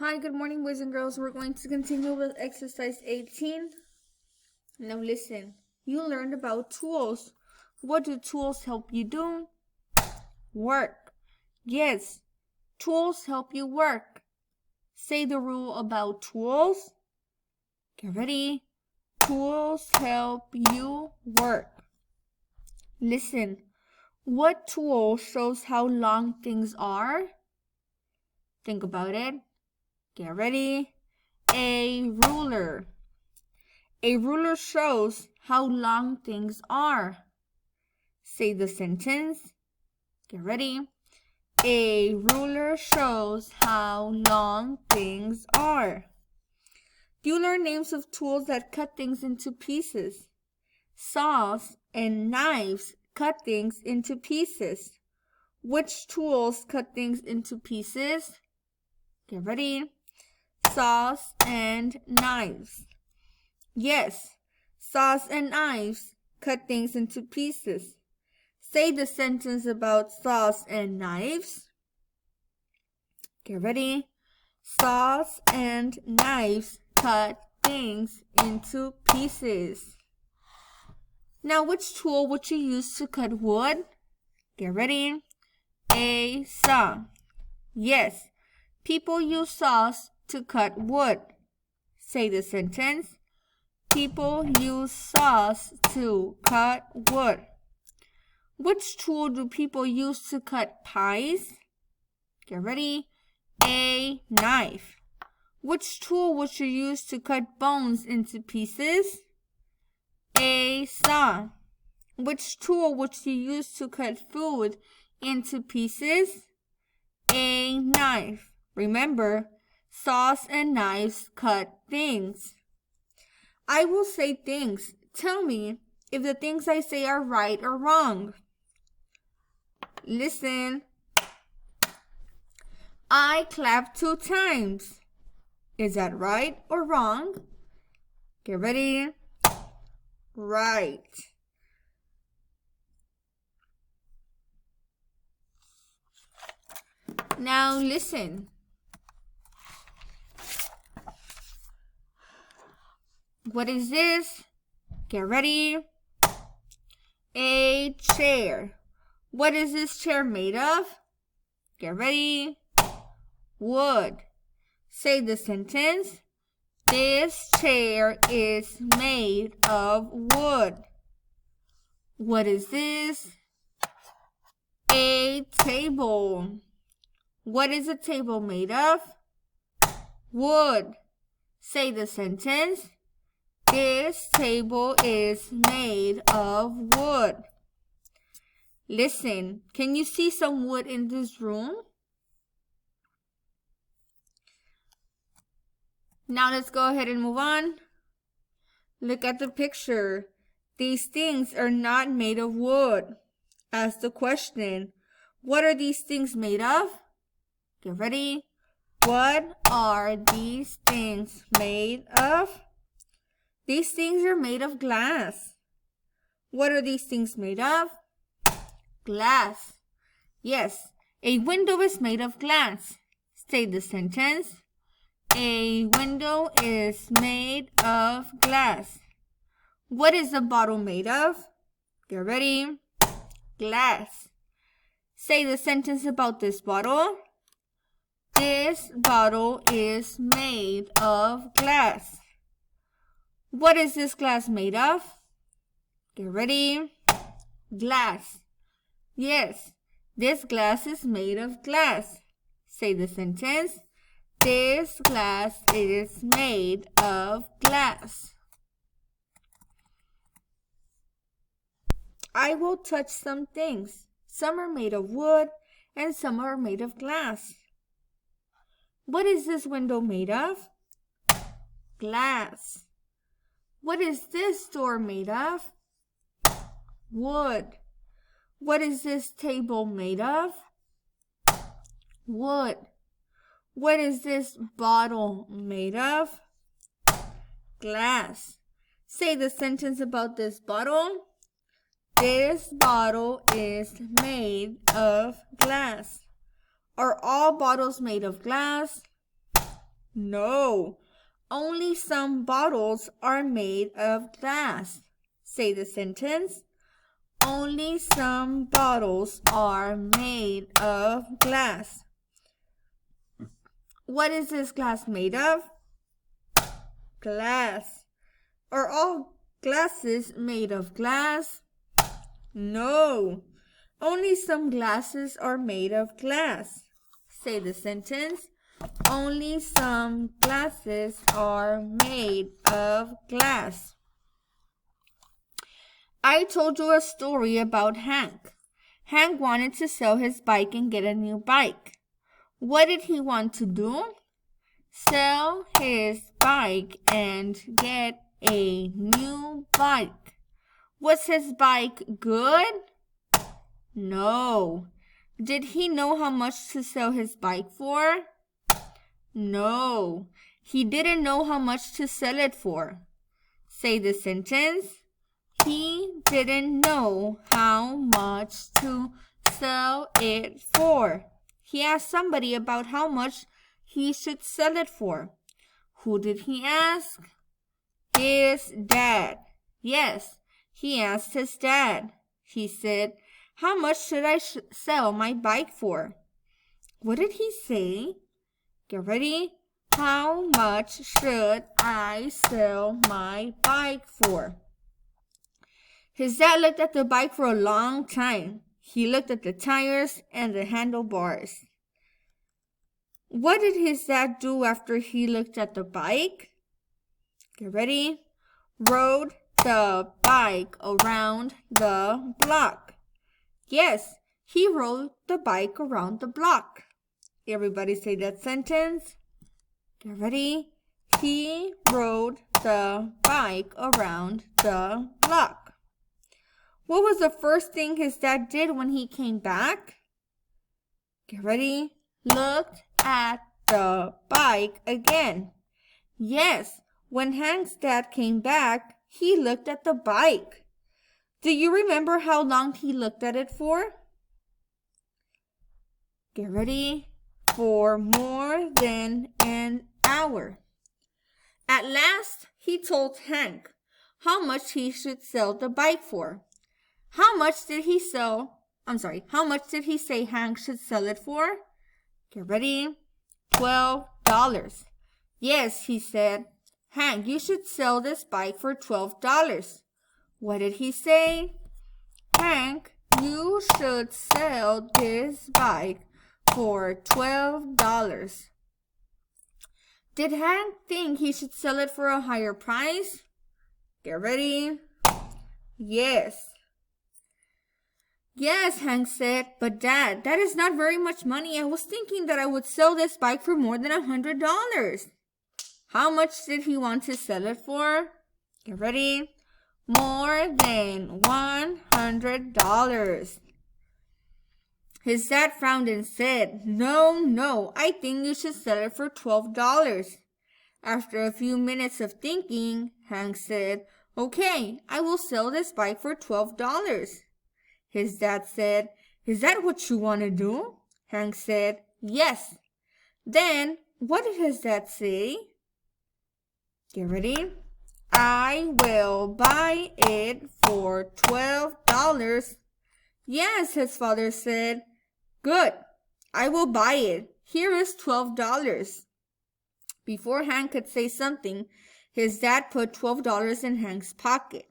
Hi, good morning, boys and girls. We're going to continue with exercise 18. Now listen, you learned about tools. What do tools help you do? Work. Yes, tools help you work. Say the rule about tools. Get ready. Tools help you work. Listen, what tool shows how long things are? Think about it. Get ready. A ruler. A ruler shows how long things are. Say the sentence. Get ready. A ruler shows how long things are. You learn names of tools that cut things into pieces. Saws and knives cut things into pieces. Which tools cut things into pieces? Get ready. Saws and knives. Yes, saws and knives cut things into pieces. Say the sentence about saws and knives. Get ready. Saws and knives cut things into pieces. Now, which tool would you use to cut wood? Get ready. A saw. Yes, people use saws to cut wood. Say the sentence. People use saws to cut wood. Which tool do people use to cut pies? Get ready. A knife. Which tool would you use to cut bones into pieces? A saw. Which tool would you use to cut food into pieces? A knife. Remember, saws and knives cut things. I will say things. Tell me if the things I say are right or wrong. Listen. I clap 2 times. Is that right or wrong? Get ready. Right. Now listen. What is this? Get ready. A chair. What is this chair made of? Get ready. Wood. Say the sentence. This chair is made of wood. What is this? A table. What is a table made of? Wood. Say the sentence. This table is made of wood. Listen, can you see some wood in this room? Now let's go ahead and move on. Look at the picture. These things are not made of wood. Ask the question. What are these things made of? Get ready. What are these things made of? These things are made of glass. What are these things made of? Glass. Yes, a window is made of glass. Say the sentence. A window is made of glass. What is a bottle made of? Get ready. Glass. Say the sentence about this bottle. This bottle is made of glass. What is this glass made of? Get ready. Glass. Yes, this glass is made of glass. Say the sentence. This glass is made of glass. I will touch some things. Some are made of wood and some are made of glass. What is this window made of? Glass. What is this door made of? Wood. What is this table made of? Wood. What is this bottle made of? Glass. Say the sentence about this bottle. This bottle is made of glass. Are all bottles made of glass? No. Only some bottles are made of glass. Say the sentence. Only some bottles are made of glass. What is this glass made of? Glass. Are all glasses made of glass? No. Only some glasses are made of glass. Say the sentence. Only some glasses are made of glass. I told you a story about Hank. Hank wanted to sell his bike and get a new bike. What did he want to do? Sell his bike and get a new bike. Was his bike good? No. Did he know how much to sell his bike for? No. He didn't know how much to sell it for. Say the sentence. He didn't know how much to sell it for. He asked somebody about how much he should sell it for. Who did he ask? His dad. Yes, he asked his dad. He said, how much should I sell my bike for? What did he say? Get ready. How much should I sell my bike for? His dad looked at the bike for a long time. He looked at the tires and the handlebars. What did his dad do after he looked at the bike? Get ready. Rode the bike around the block. Yes, he rode the bike around the block. Everybody say that sentence. Get ready. He rode the bike around the block. What was the first thing his dad did when he came back? Get ready. Looked at the bike again. Yes, when Hank's dad came back, he looked at the bike. Do you remember how long he looked at it for? Get ready. For more than an hour. At last, he told Hank how much he should sell the bike for. How much did he say Hank should sell it for? Get ready. $12. Yes, he said. Hank, you should sell this bike for $12. What did he say? Hank, you should sell this bike for $12. Did Hank think he should sell it for a higher price? Get ready. Yes. Yes, Hank said, but Dad, that is not very much money. I was thinking that I would sell this bike for more than $100. How much did he want to sell it for? Get ready. More than $100. His dad frowned and said, No, I think you should sell it for $12. After a few minutes of thinking, Hank said, Okay, I will sell this bike for $12. His dad said, Is that what you want to do? Hank said, Yes. Then, what did his dad say? Get ready. I will buy it for $12. Yes, his father said. Good. I will buy it. Here is $12. Before Hank could say something, his dad put $12 in Hank's pocket.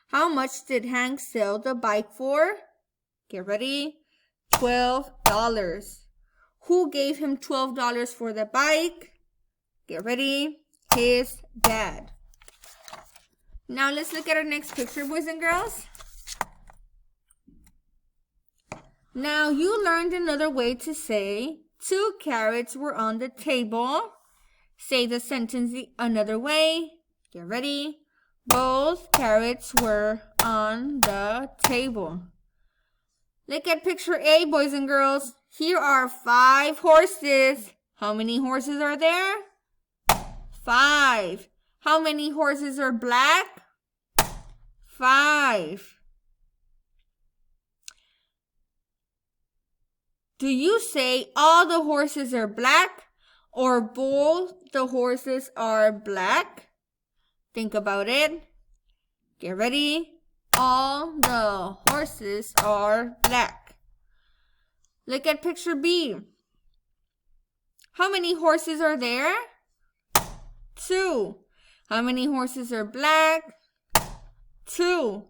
How much did Hank sell the bike for? Get ready. $12. Who gave him $12 for the bike? Get ready. His dad. Now let's look at our next picture, boys and girls. Now you learned another way to say 2 carrots were on the table. Say the sentence another way. Get ready. Both carrots were on the table. Look at picture A, boys and girls. Here are 5 horses. How many horses are there? 5. How many horses are black? 5. Do you say all the horses are black or both the horses are black? Think about it. Get ready. All the horses are black. Look at picture B. How many horses are there? 2. How many horses are black? 2.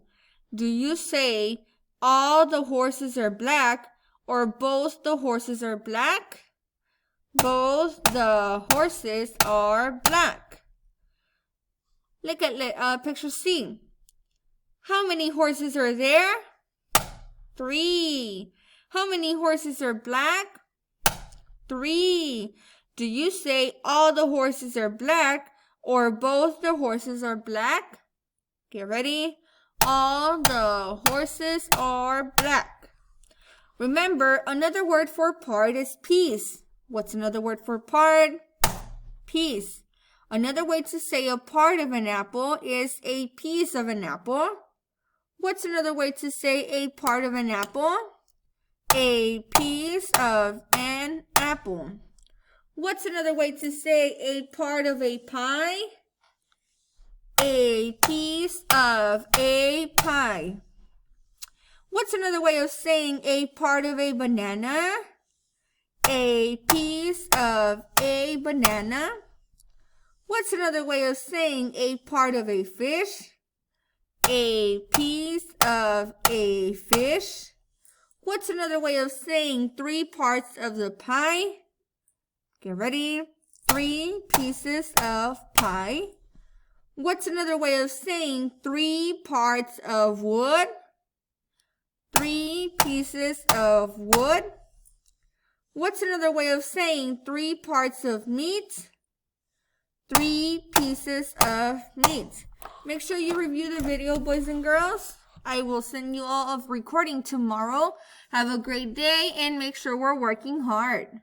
Do you say all the horses are black or both the horses are black? Both the horses are black. Look at picture C. How many horses are there? 3. How many horses are black? 3. Do you say all the horses are black or both the horses are black? Get ready. All the horses are black. Remember, another word for part is piece. What's another word for part? Piece. Another way to say a part of an apple is a piece of an apple. What's another way to say a part of an apple? A piece of an apple. What's another way to say a part of a pie? A piece of a pie. What's another way of saying a part of a banana? A piece of a banana. What's another way of saying a part of a fish? A piece of a fish. What's another way of saying 3 parts of the pie? Get ready. 3 pieces of pie. What's another way of saying 3 parts of wood? 3 pieces of wood. What's another way of saying 3 parts of meat? 3 pieces of meat. Make sure you review the video, boys and girls. I will send you all a recording tomorrow. Have a great day and make sure we're working hard.